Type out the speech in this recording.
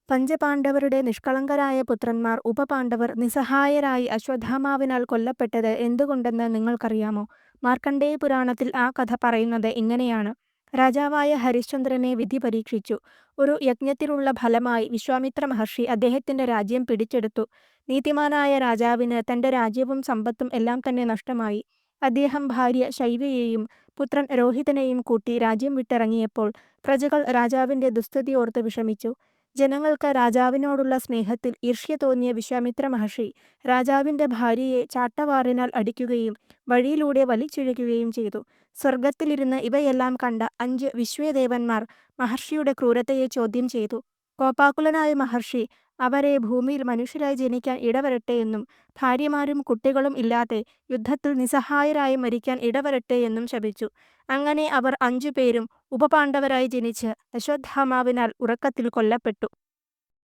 പഞ്ചപാണ്ഡവരുടെ നിഷ്കളങ്കരായ പുത്രന്മാർ ഉപപാണ്ഡവർ നിസ്സഹായരായി അശ്വത്ഥാമാവിനാൽ കൊല്ലപ്പെട്ടത് എന്തുകൊണ്ടെന്ന് നിങ്ങൾക്കറിയാമോ? മാർക്കണ്ഡേയ പുരാണത്തിൽ ആ കഥ പറയുന്നത് ഇങ്ങനെയാണ്. രാജാവായ ഹരിശ്ചന്ദ്രനെ വിധി പരീക്ഷിച്ചു. ഒരു യജ്ഞത്തിനുള്ള ഫലമായി വിശ്വാമിത്ര മഹർഷി അദ്ദേഹത്തിന്റെ രാജ്യം പിടിച്ചെടുത്തു. നീതിമാനായ രാജാവിന് തന്റെ രാജ്യവും സമ്പത്തും എല്ലാം തന്നെ നഷ്ടമായി. അദ്ദേഹം ഭാര്യ ശൈവ്യയെയും പുത്രൻ രോഹിതനെയും കൂട്ടി രാജ്യം വിട്ടിറങ്ങിയപ്പോൾ പ്രജകൾ രാജാവിന്റെ ദുസ്ഥിതി ഓർത്ത് വിഷമിച്ചു. ജനങ്ങൾക്ക് രാജാവിനോടുള്ള സ്നേഹത്തിൽ ഈർഷ്യ തോന്നിയ വിശ്വാമിത്ര മഹർഷി രാജാവിന്റെ ഭാര്യയെ ചാട്ടവാറിനാൽ അടിക്കുകയും വഴിയിലൂടെ വലിച്ചിഴയ്ക്കുകയും ചെയ്തു. സ്വർഗത്തിലിരുന്ന് ഇവയെല്ലാം കണ്ട 5 വിശ്വേദേവന്മാർ മഹർഷിയുടെ ക്രൂരതയെ ചോദ്യം ചെയ്തു. കോപാകുലനായ മഹർഷി അവരെ ഭൂമിയിൽ മനുഷ്യരായി ജനിക്കാൻ ഇടവരട്ടെയെന്നും ഭാര്യമാരും കുട്ടികളും ഇല്ലാതെ യുദ്ധത്തിൽ നിസ്സഹായരായി മരിക്കാൻ ഇടവരട്ടെയെന്നും ശപിച്ചു. അങ്ങനെ അവർ 5 പേരും ഉപപാണ്ഡവരായി ജനിച്ച് അശ്വത്ഥാമാവിനാൽ ഉറക്കത്തിൽ കൊല്ലപ്പെട്ടു.